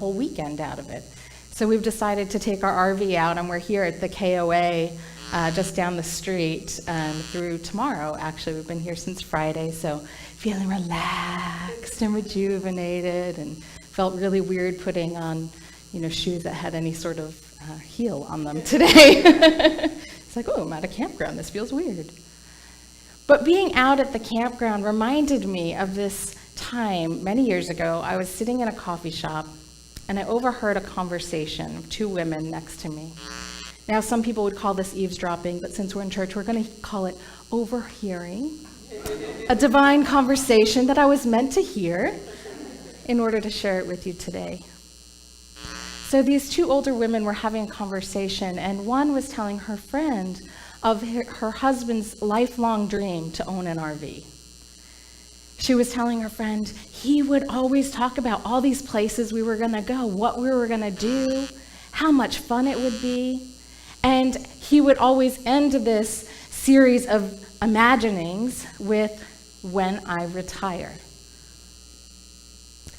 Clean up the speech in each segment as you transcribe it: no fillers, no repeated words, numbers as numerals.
whole weekend out of it. So we've decided to take our RV out, and we're here at the KOA just down the street through tomorrow. Actually, we've been here since Friday, so feeling relaxed and rejuvenated, and felt really weird putting on, shoes that had any sort of heel on them today. It's like, oh, I'm at a campground. This feels weird. But being out at the campground reminded me of this time many years ago. I was sitting in a coffee shop, and I overheard a conversation of two women next to me. Now, some people would call this eavesdropping, but since we're in church, we're going to call it overhearing. A divine conversation that I was meant to hear in order to share it with you today. So these two older women were having a conversation, and one was telling her friend of her husband's lifelong dream to own an RV. She was telling her friend he would always talk about all these places we were going to go, what we were going to do, how much fun it would be. And he would always end this series of imaginings with, when I retire.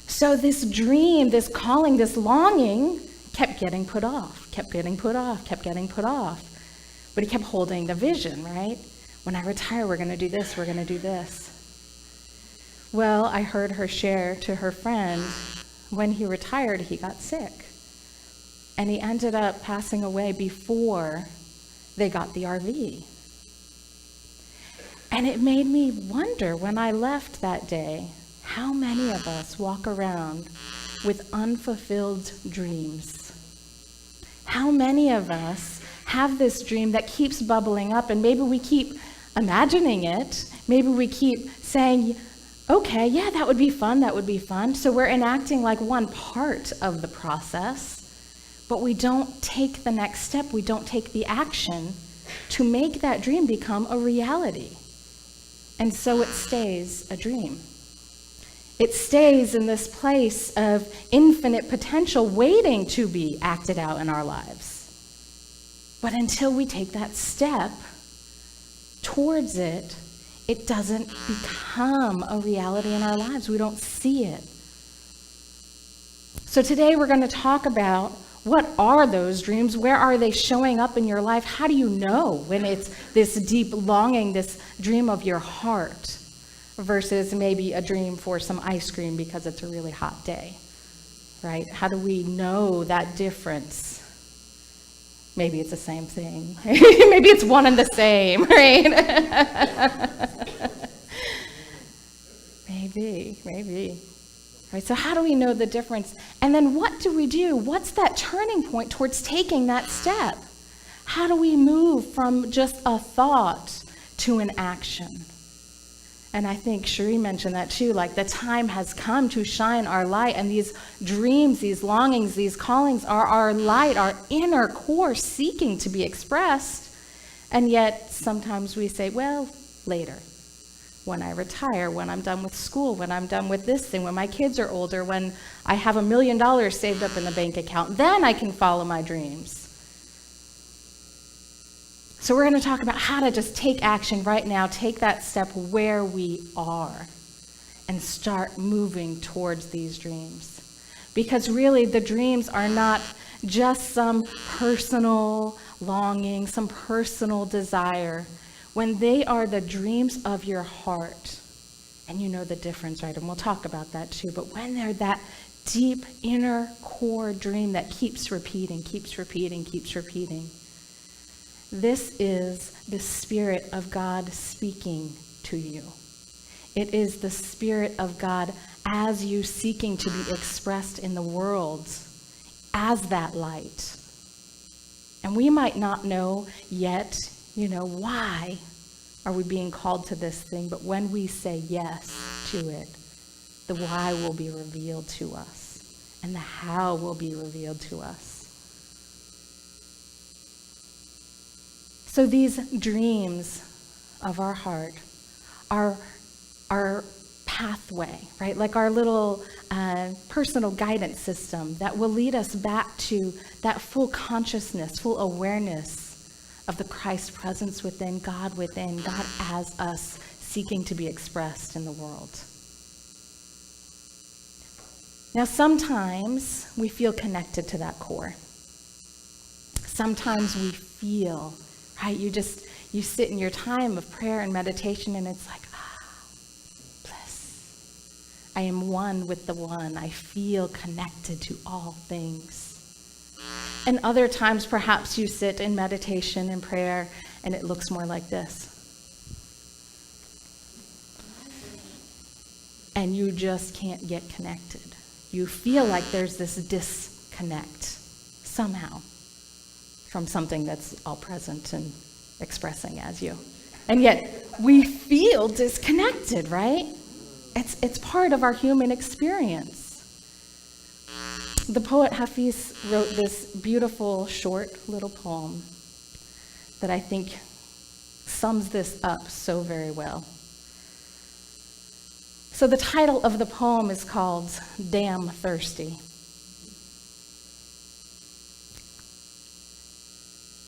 So this dream, this calling, this longing kept getting put off, kept getting put off, kept getting put off. But he kept holding the vision, right? When I retire, we're going to do this, we're going to do this. Well, I heard her share to her friend, when he retired, he got sick. And he ended up passing away before they got the RV. And it made me wonder when I left that day, how many of us walk around with unfulfilled dreams? How many of us have this dream that keeps bubbling up, and maybe we keep imagining it, maybe we keep saying, okay, yeah, that would be fun, that would be fun. So we're enacting like one part of the process, but we don't take the next step, we don't take the action to make that dream become a reality. And so it stays a dream. It stays in this place of infinite potential waiting to be acted out in our lives. But until we take that step towards it, it doesn't become a reality in our lives. We don't see it. So today we're going to talk about, what are those dreams? Where are they showing up in your life? How do you know when it's this deep longing, this dream of your heart, versus maybe a dream for some ice cream because it's a really hot day, right? How do we know that difference? Maybe it's the same thing. Maybe it's one and the same, right? Maybe. Right, so how do we know the difference? And then what do we do? What's that turning point towards taking that step? How do we move from just a thought to an action? And I think Cherie mentioned that too, like the time has come to shine our light, and these dreams, these longings, these callings are our light, our inner core seeking to be expressed. And yet sometimes we say, well, later, when I retire, when I'm done with school, when I'm done with this thing, when my kids are older, when I have $1 million saved up in the bank account, then I can follow my dreams. So we're going to talk about how to just take action right now, take that step where we are, and start moving towards these dreams. Because really, the dreams are not just some personal longing, some personal desire. When they are the dreams of your heart, and you know the difference, right? And we'll talk about that too. But when they're that deep inner core dream that keeps repeating, this is the Spirit of God speaking to you. It is the Spirit of God as you seeking to be expressed in the world as that light. And we might not know yet, why are we being called to this thing? But when we say yes to it, the why will be revealed to us, and the how will be revealed to us. So these dreams of our heart are our pathway, right? Like our little personal guidance system that will lead us back to that full consciousness, full awareness of the Christ presence within, God as us seeking to be expressed in the world. Now, sometimes we feel connected to that core. Sometimes we feel, right? You sit in your time of prayer and meditation, and it's like, bliss. I am one with the one. I feel connected to all things. And other times, perhaps you sit in meditation and prayer, and it looks more like this. And you just can't get connected. You feel like there's this disconnect somehow from something that's all present and expressing as you. And yet we feel disconnected, right? It's part of our human experience. The poet Hafiz wrote this beautiful, short little poem that I think sums this up so very well. So the title of the poem is called Damn Thirsty.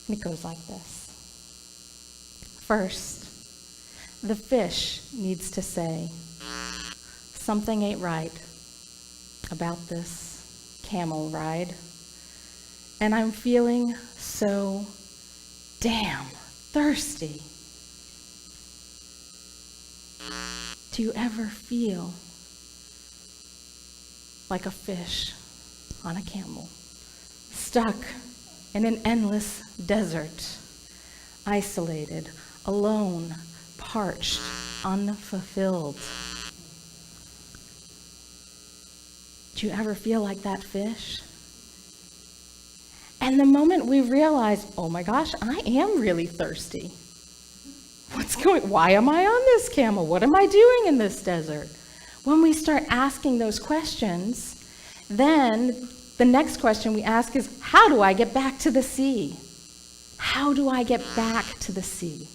And it goes like this. First, the fish needs to say, something ain't right about this camel ride. And I'm feeling so damn thirsty. Do you ever feel like a fish on a camel, stuck in an endless desert, isolated, alone, parched, unfulfilled? Do you ever feel like that fish? And the moment we realize, oh my gosh, I am really thirsty. Why am I on this camel? What am I doing in this desert? When we start asking those questions, then the next question we ask is, how do I get back to the sea? How do I get back to the sea?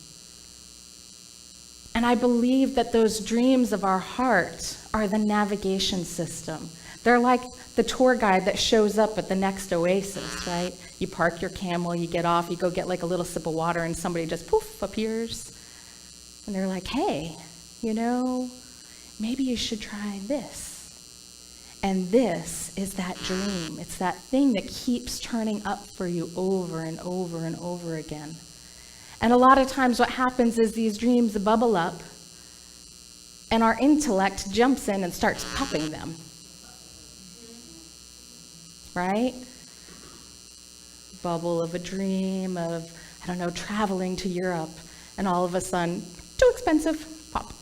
And I believe that those dreams of our heart are the navigation system. They're like the tour guide that shows up at the next oasis, right? You park your camel, you get off, you go get like a little sip of water, and somebody just poof appears. And they're like, hey, maybe you should try this. And this is that dream. It's that thing that keeps turning up for you over and over and over again. And a lot of times what happens is these dreams bubble up, and our intellect jumps in and starts popping them. Right? Bubble of a dream of, traveling to Europe, and all of a sudden, too expensive, pop.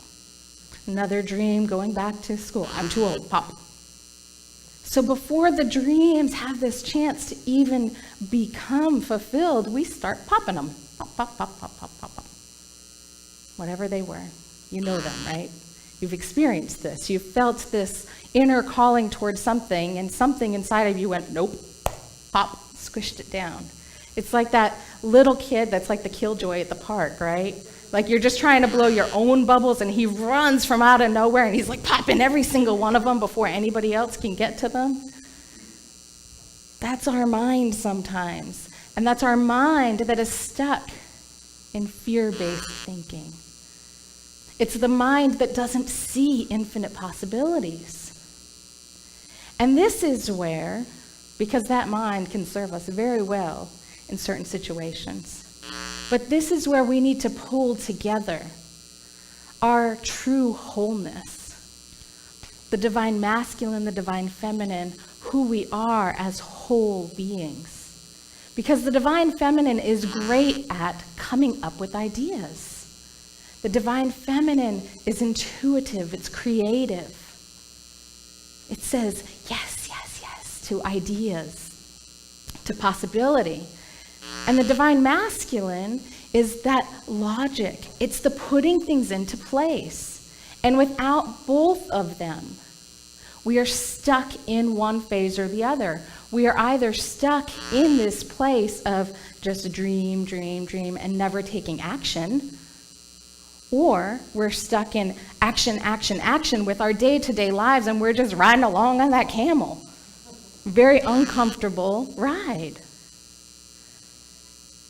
Another dream going back to school, I'm too old, pop. So before the dreams have this chance to even become fulfilled, we start popping them. Pop, pop, pop, pop, pop, pop, pop. Whatever they were. You know them, right? You've experienced this. You've felt this inner calling towards something, and something inside of you went, nope, pop, squished it down. It's like that little kid that's like the killjoy at the park, right? Like you're just trying to blow your own bubbles, and he runs from out of nowhere, and he's like popping every single one of them before anybody else can get to them. That's our mind sometimes. And that's our mind that is stuck in fear-based thinking. It's the mind that doesn't see infinite possibilities. And this is where, because that mind can serve us very well in certain situations, but this is where we need to pull together our true wholeness, the divine masculine, the divine feminine, who we are as whole beings. Because the divine feminine is great at coming up with ideas. The divine feminine is intuitive, it's creative. It says yes, yes, yes to ideas, to possibility. And the divine masculine is that logic. It's the putting things into place. And without both of them, we are stuck in one phase or the other. We are either stuck in this place of just dream, dream, dream, and never taking action, or we're stuck in action, action, action with our day-to-day lives, and we're just riding along on that camel. Very uncomfortable ride.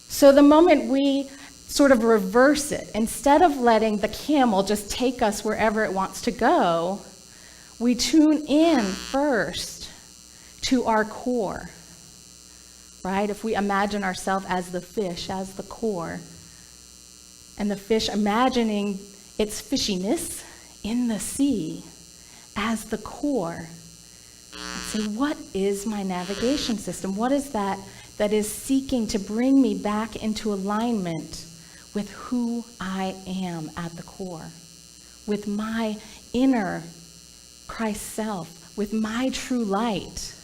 So the moment we sort of reverse it, instead of letting the camel just take us wherever it wants to go, we tune in first to our core, right? If we imagine ourselves as the fish, as the core, and the fish imagining its fishiness in the sea as the core, and say, what is my navigation system? What is that is seeking to bring me back into alignment with who I am at the core, with my inner Christ self, with my true light?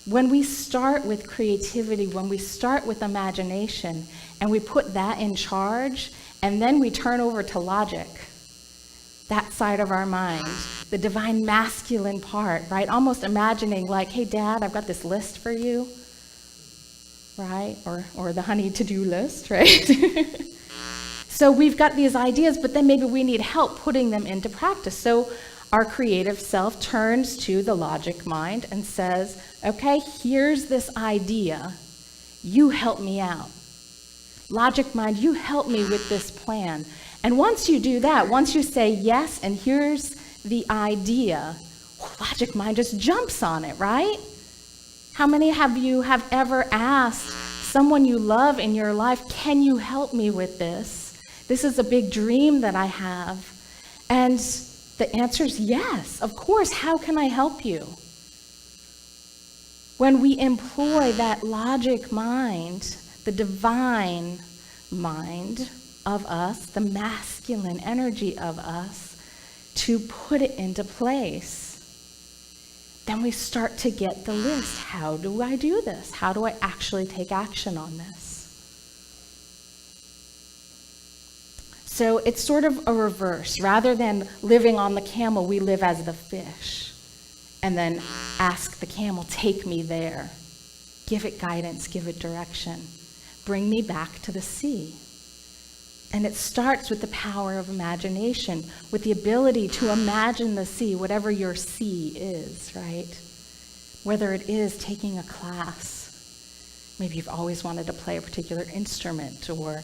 When we start with creativity, when we start with imagination, and we put that in charge, and then we turn over to logic, that side of our mind, the divine masculine part, right? Almost imagining like, hey, Dad, I've got this list for you, right? Or the honey to-do list, right? So we've got these ideas, but then maybe we need help putting them into practice. So our creative self turns to the logic mind and says, okay, here's this idea. You help me out. Logic mind, you help me with this plan. And once you do that, once you say yes, and here's the idea, logic mind just jumps on it, right? How many of you have ever asked someone you love in your life, can you help me with this? This is a big dream that I have. And the answer is yes, of course. How can I help you? When we employ that logic mind, the divine mind of us, the masculine energy of us, to put it into place, then we start to get the list. How do I do this? How do I actually take action on this? So it's sort of a reverse. Rather than living on the camel, we live as the fish. And then ask the camel, take me there. Give it guidance, give it direction. Bring me back to the sea. And it starts with the power of imagination, with the ability to imagine the sea, whatever your sea is, right? Whether it is taking a class, maybe you've always wanted to play a particular instrument or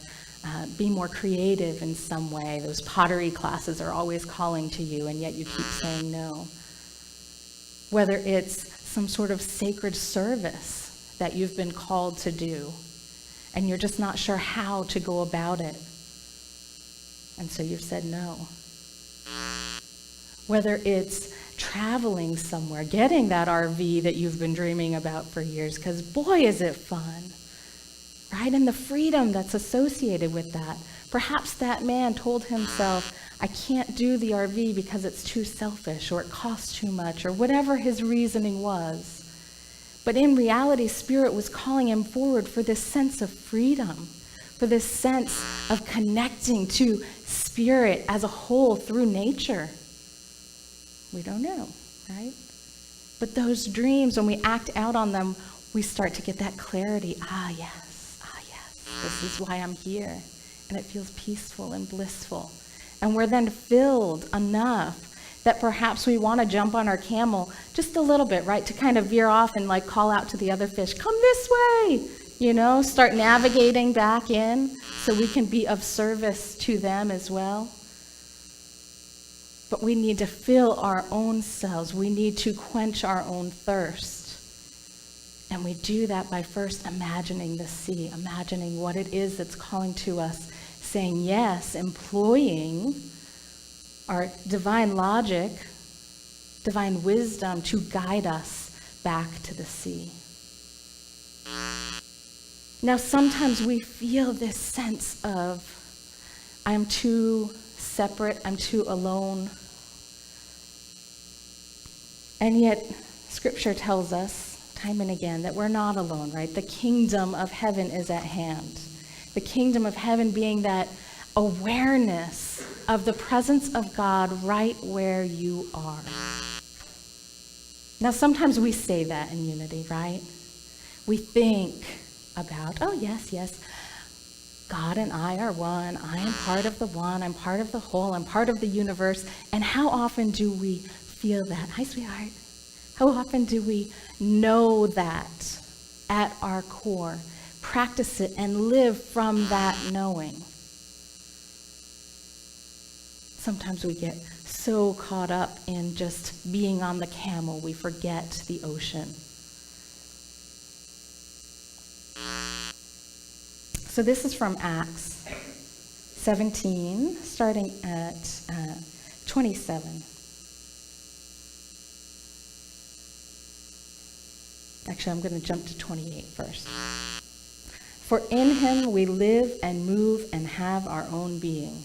be more creative in some way. Those pottery classes are always calling to you, and yet you keep saying no. Whether it's some sort of sacred service that you've been called to do, and you're just not sure how to go about it. And so you've said no. Whether it's traveling somewhere, getting that RV that you've been dreaming about for years, because boy, is it fun, right? And the freedom that's associated with that. Perhaps that man told himself, I can't do the RV because it's too selfish, or it costs too much, or whatever his reasoning was. But in reality, Spirit was calling him forward for this sense of freedom, for this sense of connecting to Spirit as a whole through nature. We don't know, right? But those dreams, when we act out on them, we start to get that clarity. Ah, yes, this is why I'm here. And it feels peaceful and blissful. And we're then filled enough that perhaps we want to jump on our camel just a little bit, right? To kind of veer off and like call out to the other fish, come this way, start navigating back in so we can be of service to them as well. But we need to fill our own selves. We need to quench our own thirst. And we do that by first imagining the sea, imagining what it is that's calling to us, saying yes, employing our divine logic, divine wisdom to guide us back to the sea. Now, sometimes we feel this sense of, I'm too separate, I'm too alone. And yet, Scripture tells us time and again that we're not alone, right? The kingdom of heaven is at hand. The kingdom of heaven being that awareness of the presence of God right where you are. Now, sometimes we say that in unity, right? We think about, oh, yes, God and I are one. I am part of the one. I'm part of the whole. I'm part of the universe. And how often do we feel that? Hi, sweetheart. How often do we know that at our core, practice it, and live from that knowing? Sometimes we get so caught up in just being on the camel, we forget the ocean. So this is from Acts 17, starting at 27. Actually, I'm going to jump to 28 first. For in him we live and move and have our own being.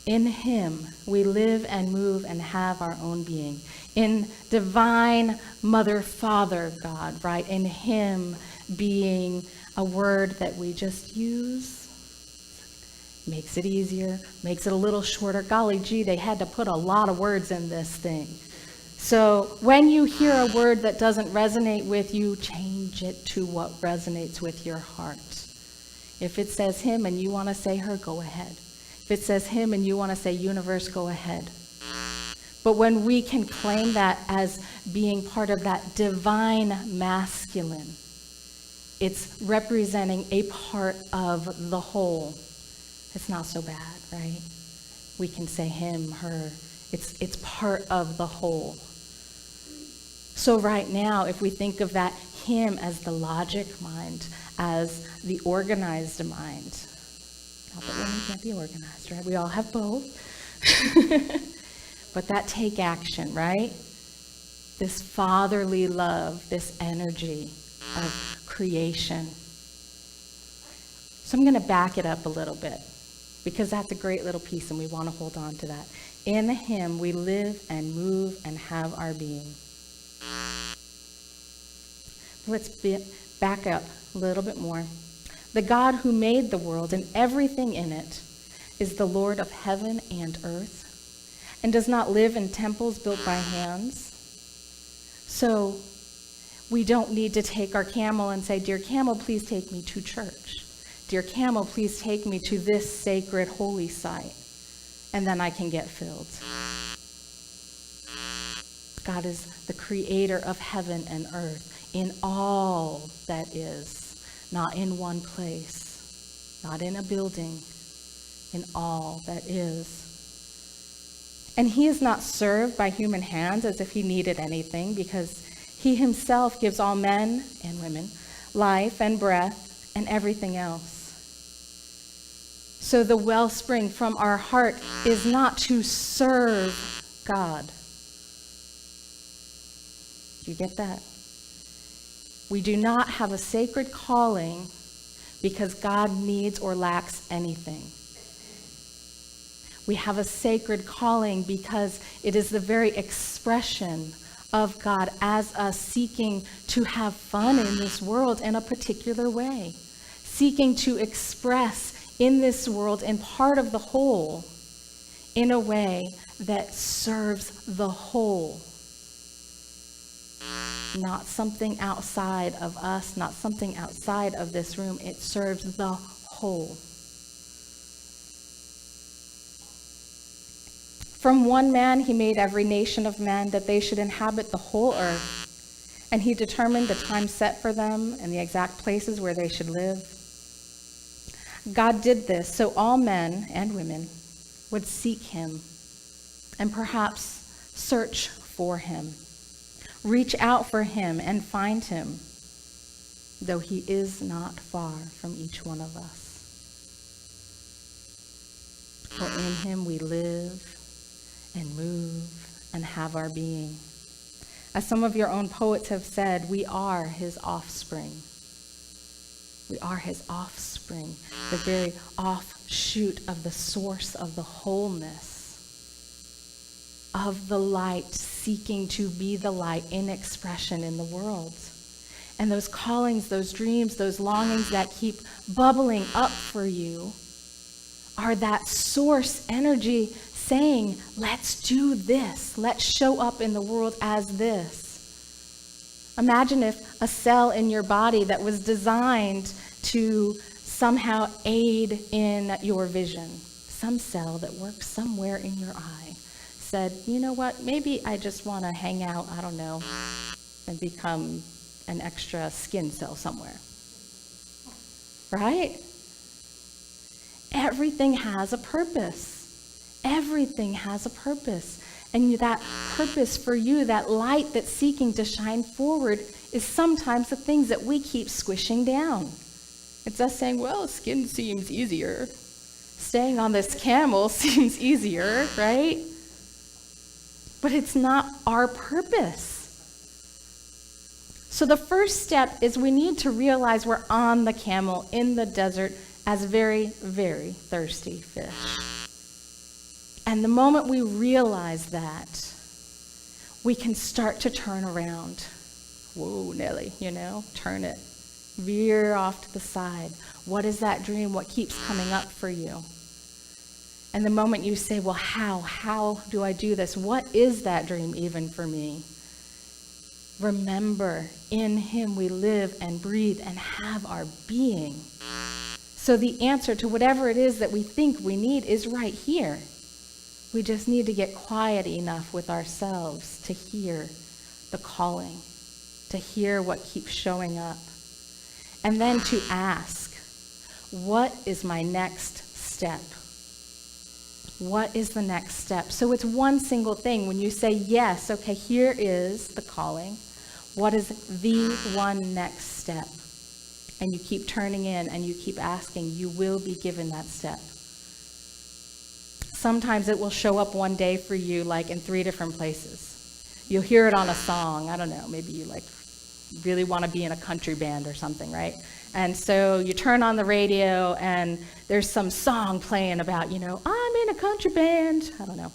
In him we live and move and have our own being. In divine Mother, Father, God, right? In him being a word that we just use. Makes it easier, makes it a little shorter. Golly gee, they had to put a lot of words in this thing. So when you hear a word that doesn't resonate with you, change it to what resonates with your heart. If it says him and you want to say her, go ahead. If it says him and you want to say universe, go ahead. But when we can claim that as being part of that divine masculine, it's representing a part of the whole. It's not so bad, right? We can say him, her. It's part of the whole. So right now, if we think of that him as the logic mind, as the organized mind, not that women can't be organized, right? We all have both. But that take action, right? This fatherly love, this energy of creation. So I'm going to back it up a little bit, because that's a great little piece and we want to hold on to that. In him we live and move and have our being. Let's back up a little bit more. The God who made the world and everything in it is the Lord of heaven and earth, and does not live in temples built by hands. So we don't need to take our camel and say, dear camel, please take me to church. Dear camel, please take me to this sacred holy site, and then I can get filled. God is the creator of heaven and earth in all that is, not in one place, not in a building, in all that is. And he is not served by human hands as if he needed anything, because he himself gives all men and women life and breath and everything else. So the wellspring from our heart is not to serve God. Do you get that? We do not have a sacred calling because God needs or lacks anything. We have a sacred calling because it is the very expression of God as us seeking to have fun in this world in a particular way, seeking to express in this world and part of the whole in a way that serves the whole. Not something outside of us, not something outside of this room. It serves the whole. From one man he made every nation of men that they should inhabit the whole earth, and he determined the time set for them and the exact places where they should live. God did this so all men and women would seek him and perhaps search for him. Reach out for him and find him, though he is not far from each one of us. For in him we live and move and have our being. As some of your own poets have said, we are his offspring. We are his offspring, the very offshoot of the source of the wholeness, of the light, seeking to be the light in expression in the world. And those callings, those dreams, those longings that keep bubbling up for you are that source energy saying, let's do this. Let's show up in the world as this. Imagine if a cell in your body that was designed to somehow aid in your vision, some cell that works somewhere in your eye, said, you know what, maybe I just want to hang out, I don't know, and become an extra skin cell somewhere. Right? Everything has a purpose. Everything has a purpose. And that purpose for you, that light that's seeking to shine forward, is sometimes the things that we keep squishing down. It's us saying, well, skin seems easier. Staying on this camel seems easier, right? But it's not our purpose. So the first step is we need to realize we're on the camel in the desert as very, very thirsty fish. And the moment we realize that, we can start to turn around. Whoa, Nelly, turn it. Veer off to the side. What is that dream? What keeps coming up for you? And the moment you say, well, how do I do this? What is that dream even for me? Remember, in him we live and breathe and have our being. So the answer to whatever it is that we think we need is right here. We just need to get quiet enough with ourselves to hear the calling, to hear what keeps showing up, and then to ask, what is my next step? What is the next step? So it's one single thing. When you say, yes, okay, here is the calling. What is the one next step? And you keep turning in and you keep asking, you will be given that step. Sometimes it will show up one day for you like in 3 different places. You'll hear it on a song. I don't know, maybe you really want to be in a country band or something, right? And so you turn on the radio and there's some song playing about, I'm in a country band. I don't know.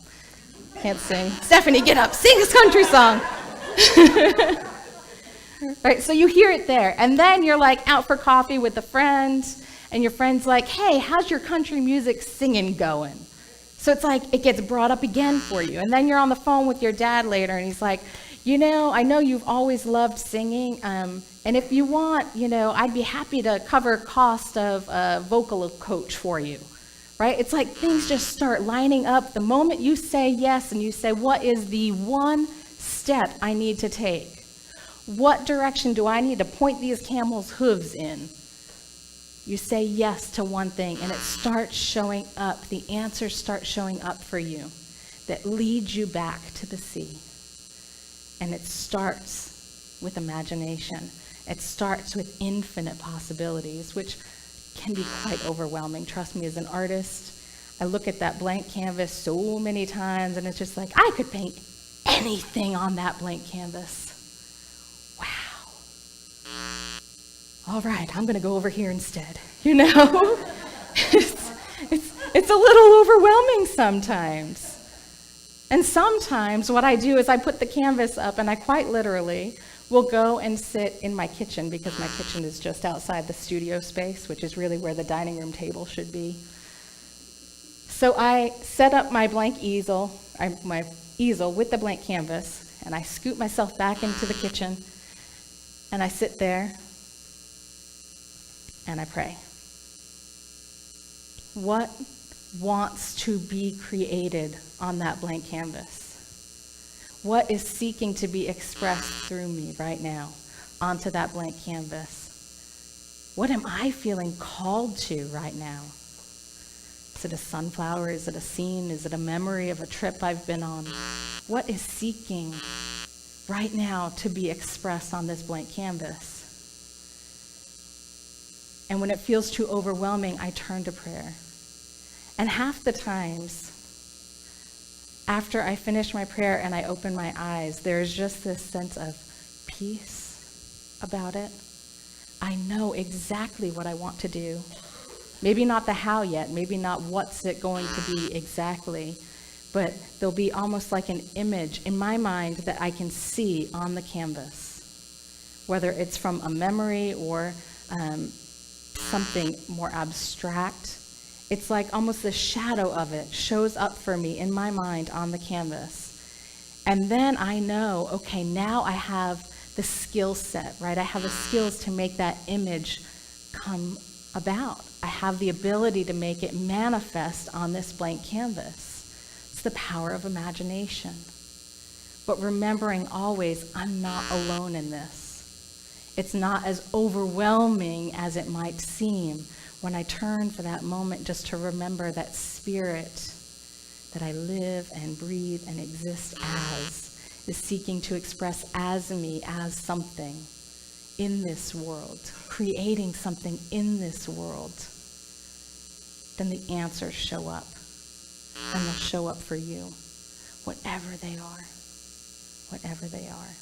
Can't sing. Stephanie, get up. Sing this country song. Right, so you hear it there. And then you're out for coffee with a friend and your friend's like, hey, how's your country music singing going? So it's it gets brought up again for you. And then you're on the phone with your dad later and he's like, I know you've always loved singing, and if you want, I'd be happy to cover cost of a vocal coach for you, right? It's things just start lining up the moment you say yes and you say, what is the one step I need to take? What direction do I need to point these camels' hooves in? You say yes to one thing and it starts showing up. The answers start showing up for you that leads you back to the sea. And it starts with imagination. It starts with infinite possibilities, which can be quite overwhelming. Trust me, as an artist, I look at that blank canvas so many times, and it's just I could paint anything on that blank canvas. Wow. All right, I'm going to go over here instead. It's a little overwhelming sometimes. And sometimes what I do is I put the canvas up and I quite literally will go and sit in my kitchen because my kitchen is just outside the studio space, which is really where the dining room table should be. So I set up my blank easel, my easel with the blank canvas, and I scoot myself back into the kitchen and I sit there and I pray. What wants to be created on that blank canvas? What is seeking to be expressed through me right now onto that blank canvas? What am I feeling called to right now? Is it a sunflower? Is it a scene? Is it a memory of a trip I've been on? What is seeking right now to be expressed on this blank canvas? And when it feels too overwhelming, I turn to prayer. And half the times, after I finish my prayer and I open my eyes, there's just this sense of peace about it. I know exactly what I want to do. Maybe not the how yet, maybe not what's it going to be exactly, but there'll be almost like an image in my mind that I can see on the canvas, whether it's from a memory or something more abstract. It's almost the shadow of it shows up for me in my mind on the canvas. And then I know, okay, now I have the skill set, right? I have the skills to make that image come about. I have the ability to make it manifest on this blank canvas. It's the power of imagination. But remembering always, I'm not alone in this. It's not as overwhelming as it might seem when I turn for that moment just to remember that spirit that I live and breathe and exist as, is seeking to express as me, as something in this world, creating something in this world, then the answers show up. And they'll show up for you, whatever they are, whatever they are.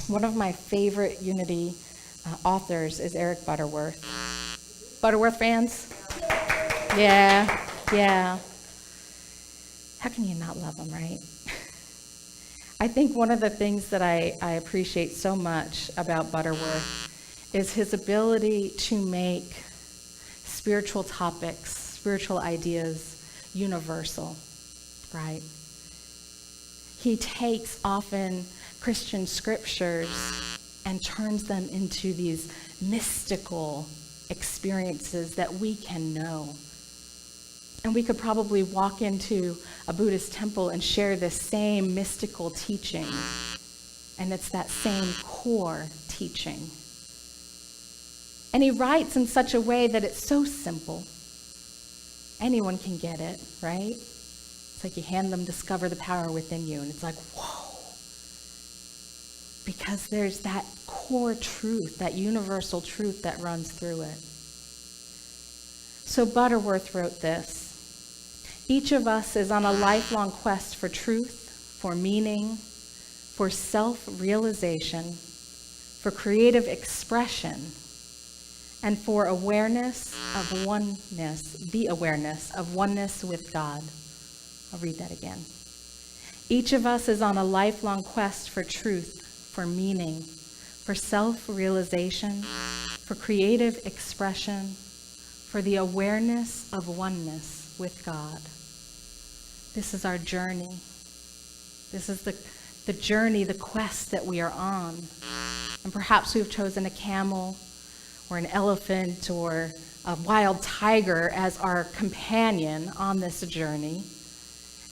One of my favorite Unity authors is Eric Butterworth. Butterworth fans? Yeah. How can you not love him, right? I think one of the things that I appreciate so much about Butterworth is his ability to make spiritual topics, spiritual ideas universal, right? He takes often Christian scriptures and turns them into these mystical experiences that we can know. And we could probably walk into a Buddhist temple and share this same mystical teaching. And it's that same core teaching. And he writes in such a way that it's so simple. Anyone can get it, right? It's like you hand them Discover the Power Within You, and it's like, whoa. Because there's that core truth, that universal truth that runs through it. So Butterworth wrote this: each of us is on a lifelong quest for truth, for meaning, for self-realization, for creative expression, and for awareness of oneness, the awareness of oneness with God. I'll read that again. Each of us is on a lifelong quest for truth, for meaning, for self-realization, for creative expression, for the awareness of oneness with God. This is our journey. This is the journey, the quest that we are on. And perhaps we've chosen a camel or an elephant or a wild tiger as our companion on this journey.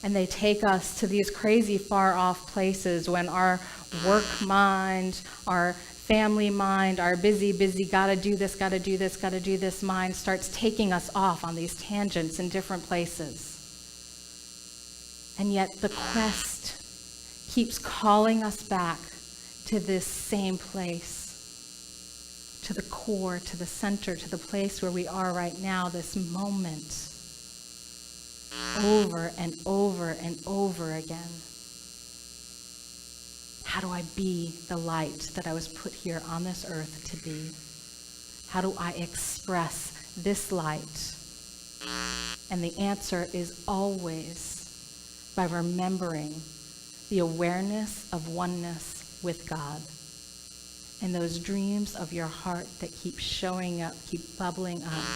And they take us to these crazy far off places when our work mind, our family mind, our busy, gotta do this mind starts taking us off on these tangents in different places. And yet the quest keeps calling us back to this same place, to the core, to the center, to the place where we are right now, this moment, over and over and over again. How do I be the light that I was put here on this earth to be? How do I express this light? And the answer is always by remembering the awareness of oneness with God. And those dreams of your heart that keep showing up, keep bubbling up,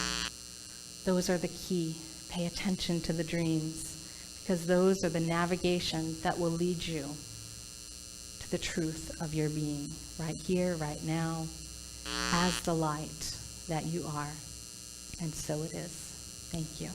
those are the key. Pay attention to the dreams, because those are the navigation that will lead you to the truth of your being, right here, right now, as the light that you are. And so it is. Thank you.